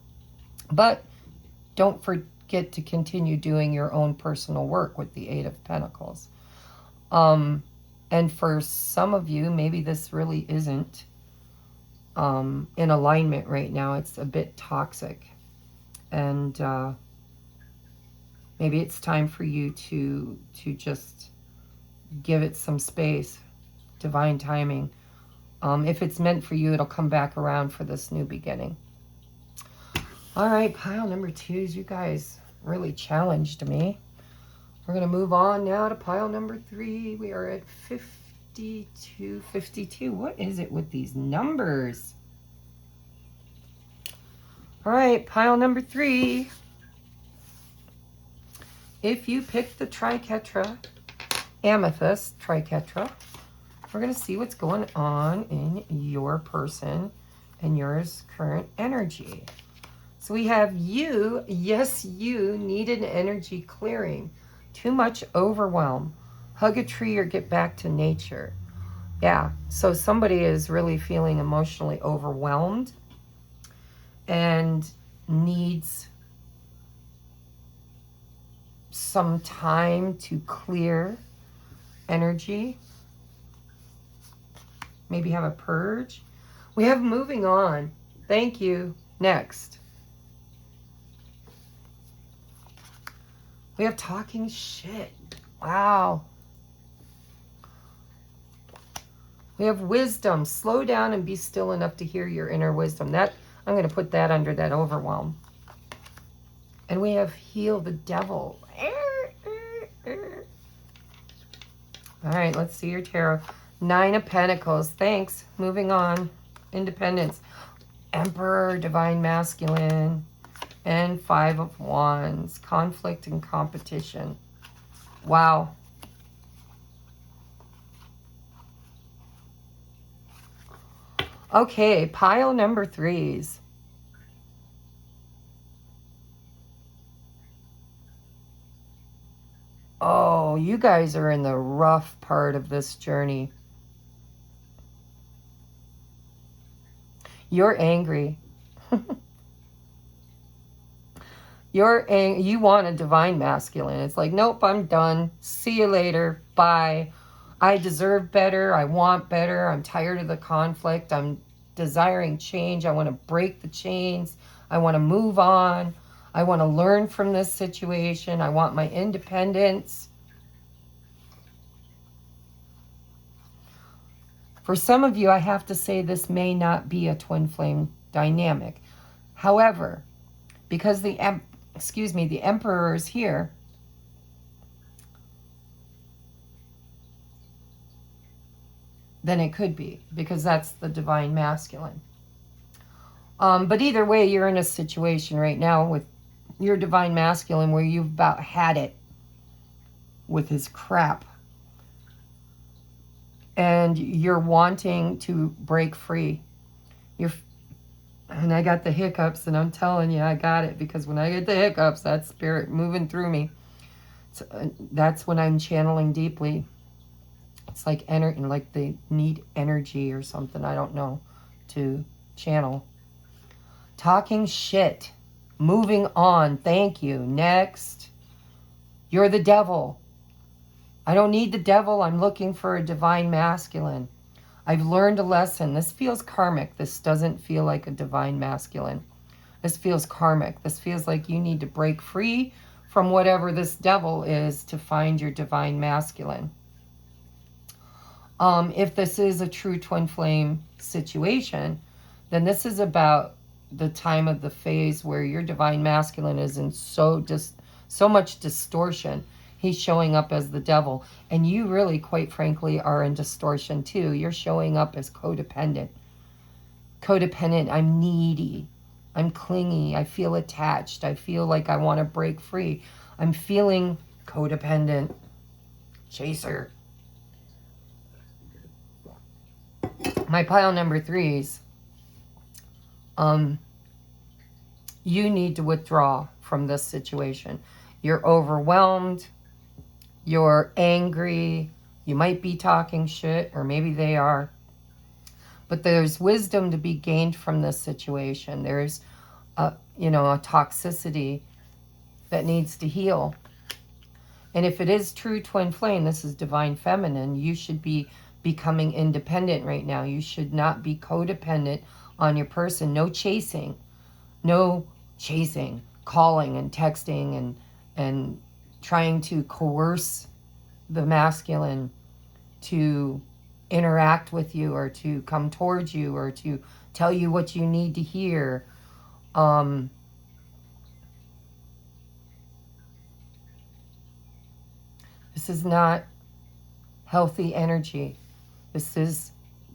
But don't forget to continue doing your own personal work with the 8 of Pentacles. And for some of you, maybe this really isn't in alignment right now. It's a bit toxic. And maybe it's time for you to just give it some space. Divine timing. If it's meant for you, it'll come back around for this new beginning. All right, pile number 2s. You guys really challenged me. We're going to move on now to pile number 3. We are at 52. What is it with these numbers? All right, pile number 3. If you pick the Triquetra, Amethyst Triquetra, we're going to see what's going on in your person and yours current energy. So we have you. Yes, you need an energy clearing. Too much overwhelm. Hug a tree or get back to nature. Yeah, so somebody is really feeling emotionally overwhelmed and needs some time to clear energy. Maybe have a purge. We have moving on. Thank you. Next. We have talking shit. Wow. We have wisdom. Slow down and be still enough to hear your inner wisdom. That I'm going to put that under that overwhelm. And we have heal the devil. All right, let's see your tarot. 9 of Pentacles. Thanks. Moving on. Independence. Emperor, Divine Masculine. And 5 of Wands. Conflict and competition. Wow. Okay, pile number 3s. Oh, you guys are in the rough part of this journey. You're angry. You want a divine masculine. It's like, nope, I'm done. See you later. Bye. I deserve better. I want better. I'm tired of the conflict. I'm desiring change. I want to break the chains. I want to move on. I want to learn from this situation. I want my independence. For some of you, I have to say this may not be a twin flame dynamic. However, because the Emperor is here, then it could be, because that's the divine masculine. But either way, you're in a situation right now with your divine masculine where you've about had it with his crap. And you're wanting to break free. And I got the hiccups, and I'm telling you, I got it, because when I get the hiccups, that's spirit moving through me. So, that's when I'm channeling deeply. It's like like they need energy or something, I don't know, to channel. Talking shit. Moving on. Thank you. Next. You're the devil. I don't need the devil. I'm looking for a divine masculine. I've learned a lesson. This feels karmic. This doesn't feel like a divine masculine. This feels karmic. This feels like you need to break free from whatever this devil is to find your divine masculine. If this is a true twin flame situation, then this is about the time of the phase where your divine masculine is in so much distortion. He's showing up as the devil. And you really, quite frankly, are in distortion too. You're showing up as codependent. Codependent, I'm needy. I'm clingy. I feel attached. I feel like I want to break free. I'm feeling codependent. Chaser. My pile number 3s. You need to withdraw from this situation. You're overwhelmed. You're angry. You might be talking shit, or maybe they are. But there's wisdom to be gained from this situation. There's a toxicity that needs to heal. And if it is true twin flame, this is divine feminine, you should be becoming independent right now. You should not be codependent on your person. No chasing. No chasing, calling and texting and trying to coerce the masculine to interact with you or to come towards you or to tell you what you need to hear. This is not healthy energy. This is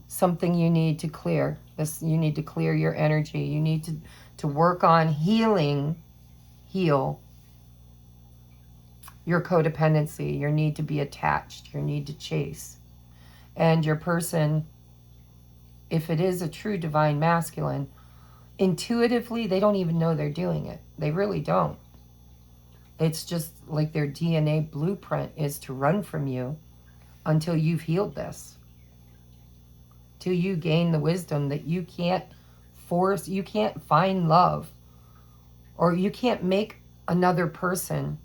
something you need to clear. You need to clear your energy. You need to work on heal your codependency, your need to be attached, your need to chase. And your person, if it is a true divine masculine, intuitively, they don't even know they're doing it. They really don't. It's just like their DNA blueprint is to run from you until you've healed this. Till you gain the wisdom that you can't force, you can't find love, or you can't make another person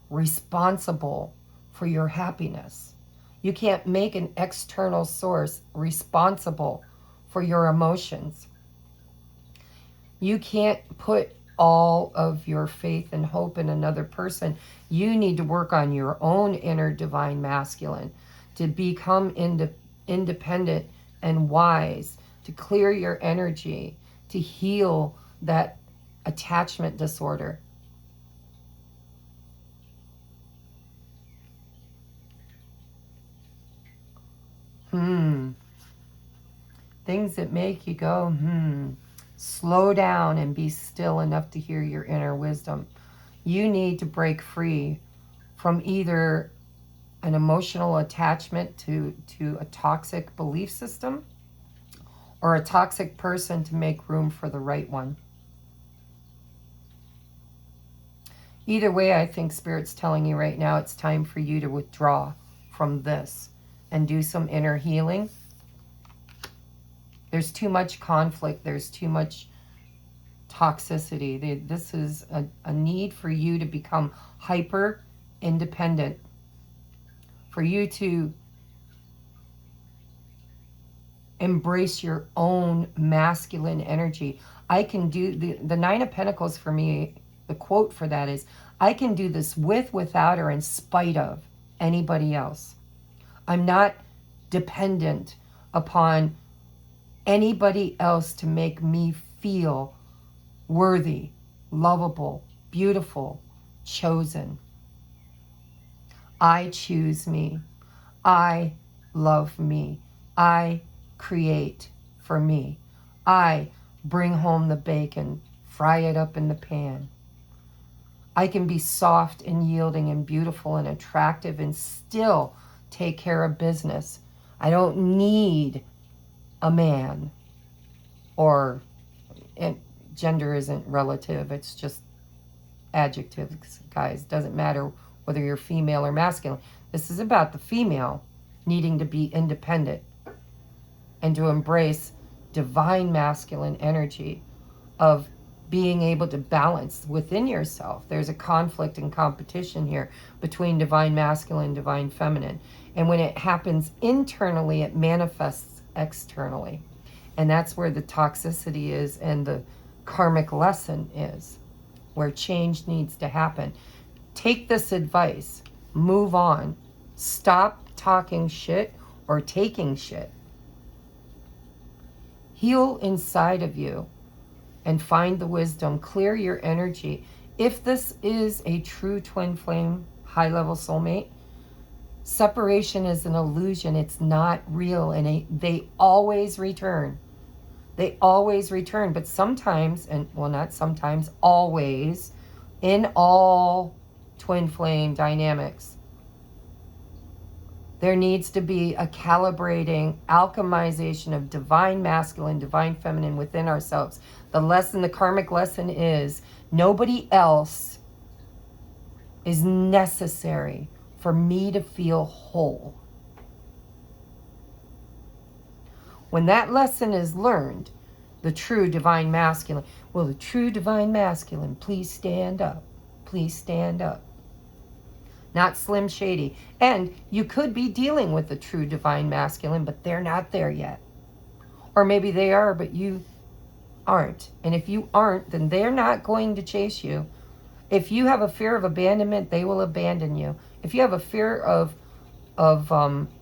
responsible for your happiness. You can't make an external source responsible for your emotions. You can't put all of your faith and hope in another person. You need to work on your own inner divine masculine to become independent and wise, to clear your energy, to heal that attachment disorder. Things that make you go, Slow down and be still enough to hear your inner wisdom. You need to break free from either an emotional attachment to a toxic belief system or a toxic person to make room for the right one. Either way, I think Spirit's telling you right now it's time for you to withdraw from this and do some inner healing. There's too much conflict. There's too much toxicity. This is a need for you to become hyper independent, for you to embrace your own masculine energy. I can do the Nine of Pentacles for me. The quote for that is, I can do this with, without, or in spite of anybody else. I'm not dependent upon anybody else to make me feel worthy, lovable, beautiful, chosen. I choose me. I love me. I create for me. I bring home the bacon, fry it up in the pan. I can be soft and yielding and beautiful and attractive and still take care of business. I don't need a man, or, and gender isn't relative, it's just adjectives, guys. Doesn't matter whether you're female or masculine. This is about the female needing to be independent and to embrace divine masculine energy of being able to balance within yourself. There's a conflict and competition here between divine masculine and divine feminine. And when it happens internally, it manifests externally. And that's where the toxicity is and the karmic lesson is, where change needs to happen. Take this advice. Move on. Stop talking shit or taking shit. Heal inside of you and find the wisdom. Clear your energy. If this is a true twin flame, high-level soulmate, separation is an illusion. It's not real, and they always return. They always return, but sometimes, and well, not sometimes, always, in all twin flame dynamics, there needs to be a calibrating, alchemization of divine masculine, divine feminine within ourselves. The lesson, the karmic lesson is nobody else is necessary for me to feel whole. When that lesson is learned, the true divine masculine, will the true divine masculine please stand up? Please stand up. Not Slim Shady. And you could be dealing with the true divine masculine, but they're not there yet. Or maybe they are, but you aren't. And if you aren't, then they're not going to chase you. If you have a fear of abandonment, they will abandon you. If you have a fear of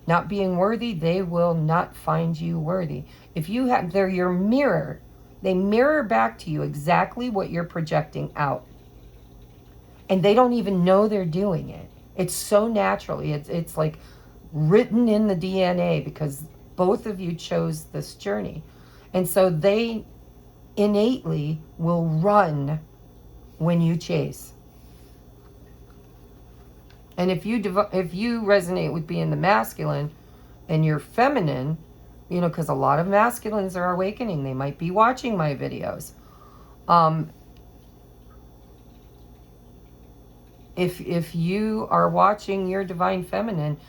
not being worthy, they will not find you worthy. If you have, they're your mirror. They mirror back to you exactly what you're projecting out. And they don't even know they're doing it. It's so naturally. It's like written in the DNA because both of you chose this journey. And so they innately will run when you chase. And if you resonate with being the masculine and you're feminine, you know, because a lot of masculines are awakening. They might be watching my videos. If you are watching your divine feminine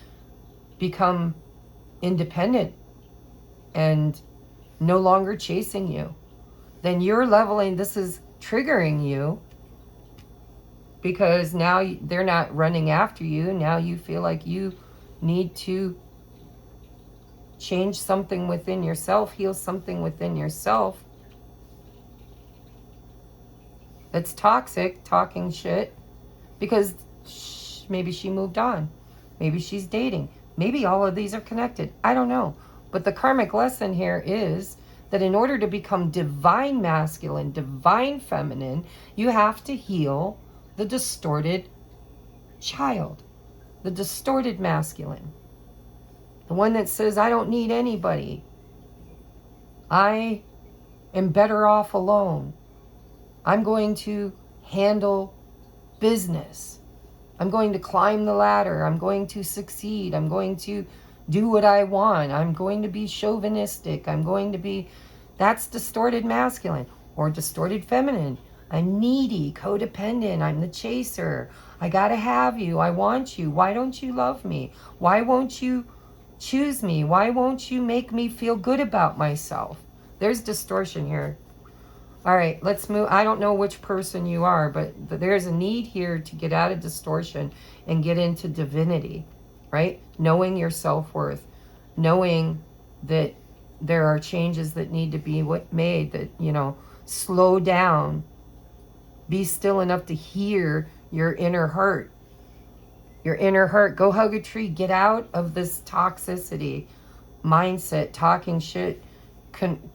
become independent and no longer chasing you, then you're leveling, this is triggering you because now they're not running after you. Now you feel like you need to change something within yourself, heal something within yourself that's toxic, talking shit, because maybe she moved on. Maybe she's dating. Maybe all of these are connected. I don't know. But the karmic lesson here is that in order to become divine masculine, divine feminine, you have to heal the distorted child, the distorted masculine, the one that says, I don't need anybody. I am better off alone. I'm going to handle business. I'm going to climb the ladder. I'm going to succeed. I'm going to do what I want. I'm going to be chauvinistic. I'm going to be... That's distorted masculine or distorted feminine. I'm needy, codependent. I'm the chaser. I gotta have you. I want you. Why don't you love me? Why won't you choose me? Why won't you make me feel good about myself? There's distortion here. All right, let's move. I don't know which person you are, but there's a need here to get out of distortion and get into divinity, right? Knowing your self-worth, knowing that there are changes that need to be made, that, you know, slow down, be still enough to hear your inner heart. Your inner heart. Go hug a tree. Get out of this toxicity mindset, talking shit,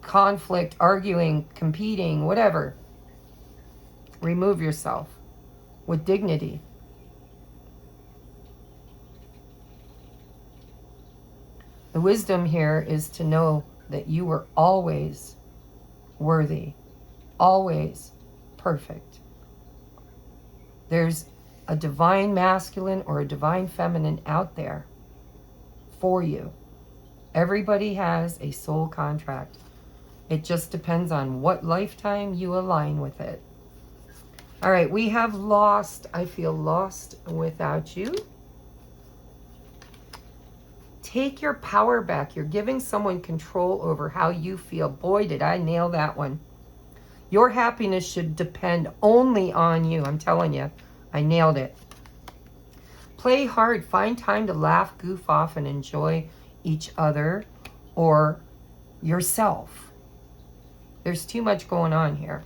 conflict, arguing, competing, whatever. Remove yourself with dignity. The wisdom here is to know that you were always worthy, always perfect. There's a divine masculine or a divine feminine out there for you. Everybody has a soul contract. It just depends on what lifetime you align with it. All right, we have lost. I feel lost without you. Take your power back. You're giving someone control over how you feel. Boy, did I nail that one. Your happiness should depend only on you. I'm telling you, I nailed it. Play hard. Find time to laugh, goof off, and enjoy each other or yourself. There's too much going on here.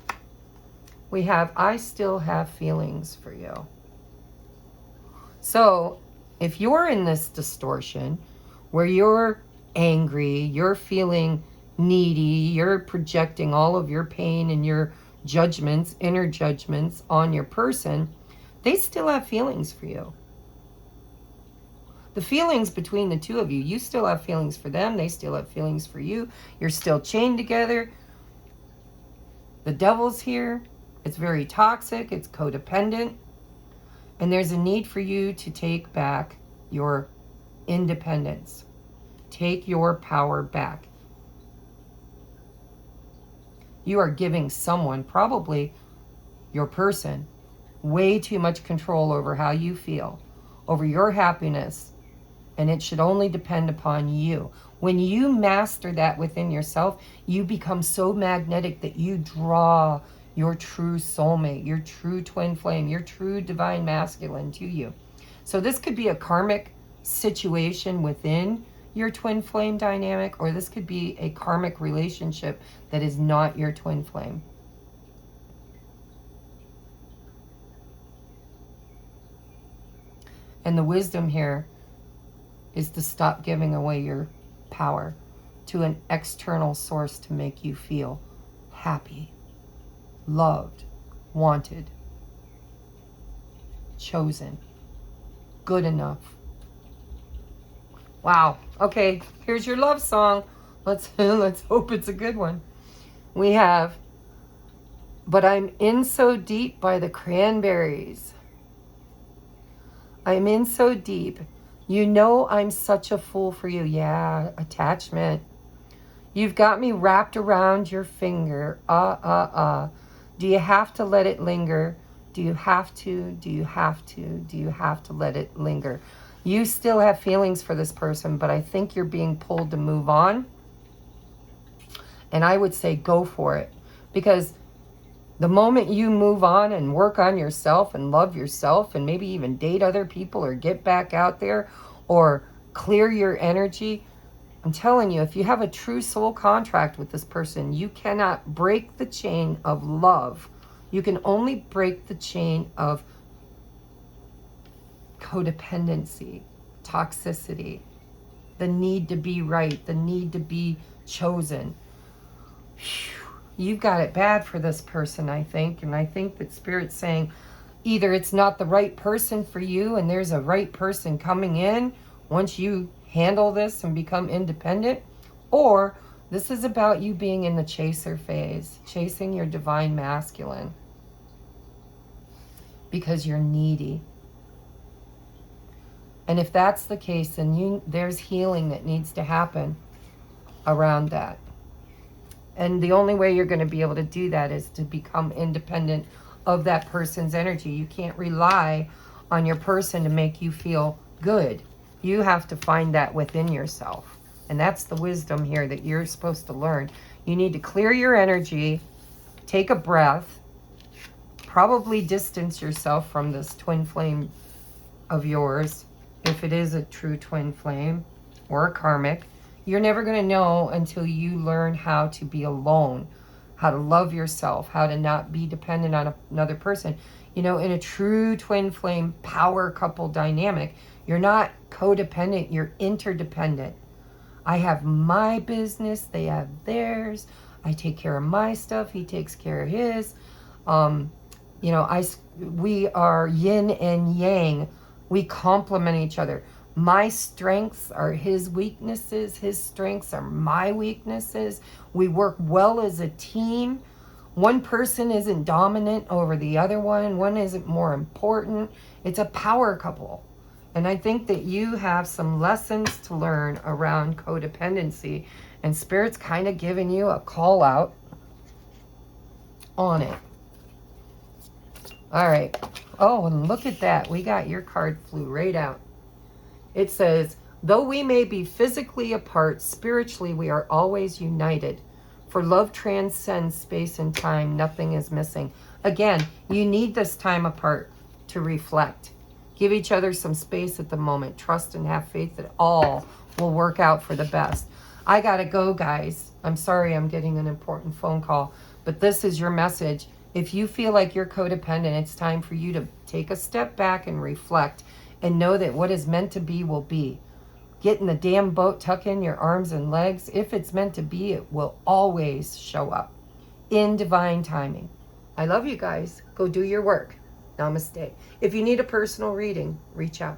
We have, I still have feelings for you. So if you're in this distortion where you're angry, you're feeling needy, you're projecting all of your pain and your judgments, inner judgments on your person, they still have feelings for you. The feelings between the two of you, you still have feelings for them, they still have feelings for you. You're still chained together. The devil's here. It's very toxic. It's codependent. And there's a need for you to take back your independence. Take your power back. You are giving someone, probably your person, way too much control over how you feel, over your happiness, and it should only depend upon you. When you master that within yourself, you become so magnetic that you draw your true soulmate, your true twin flame, your true divine masculine to you. So this could be a karmic situation within your twin flame dynamic, or this could be a karmic relationship that is not your twin flame. And the wisdom here is to stop giving away your power to an external source to make you feel happy, loved, wanted, chosen, good enough. Wow. Okay, here's your love song. Let's hope it's a good one. We have, But I'm In So Deep by the Cranberries. I'm in so deep. You know I'm such a fool for you. Yeah, attachment. You've got me wrapped around your finger. Do you have to let it linger? Do you have to? Do you have to? Do you have to let it linger? You still have feelings for this person, but I think you're being pulled to move on. And I would say go for it. Because the moment you move on and work on yourself and love yourself and maybe even date other people or get back out there or clear your energy, I'm telling you, if you have a true soul contract with this person, you cannot break the chain of love. You can only break the chain of codependency, toxicity, the need to be right, the need to be chosen. Whew. You've got it bad for this person, I think. And I think that Spirit's saying either it's not the right person for you and there's a right person coming in once you handle this and become independent, or this is about you being in the chaser phase, chasing your divine masculine because you're needy. And if that's the case, then there's healing that needs to happen around that. And the only way you're going to be able to do that is to become independent of that person's energy. You can't rely on your person to make you feel good. You have to find that within yourself. And that's the wisdom here that you're supposed to learn. You need to clear your energy, take a breath, probably distance yourself from this twin flame of yours, if it is a true twin flame or a karmic. You're never going to know until you learn how to be alone, how to love yourself, how to not be dependent on another person. You know, in a true twin flame power couple dynamic, you're not codependent, you're interdependent. I have my business, they have theirs. I take care of my stuff, he takes care of his. You know, we are yin and yang. We complement each other. My strengths are his weaknesses. His strengths are my weaknesses. We work well as a team. One person isn't dominant over the other one. One isn't more important. It's a power couple. And I think that you have some lessons to learn around codependency. And Spirit's kind of giving you a call out on it. All right. Oh, and look at that. We got your card flew right out. It says, though we may be physically apart, spiritually we are always united. For love transcends space and time. Nothing is missing. Again, you need this time apart to reflect. Give each other some space at the moment. Trust and have faith that all will work out for the best. I got to go, guys. I'm sorry I'm getting an important phone call, but this is your message. If you feel like you're codependent, it's time for you to take a step back and reflect and know that what is meant to be will be. Get in the damn boat, tuck in your arms and legs. If it's meant to be, it will always show up in divine timing. I love you guys. Go do your work. Namaste. If you need a personal reading, reach out.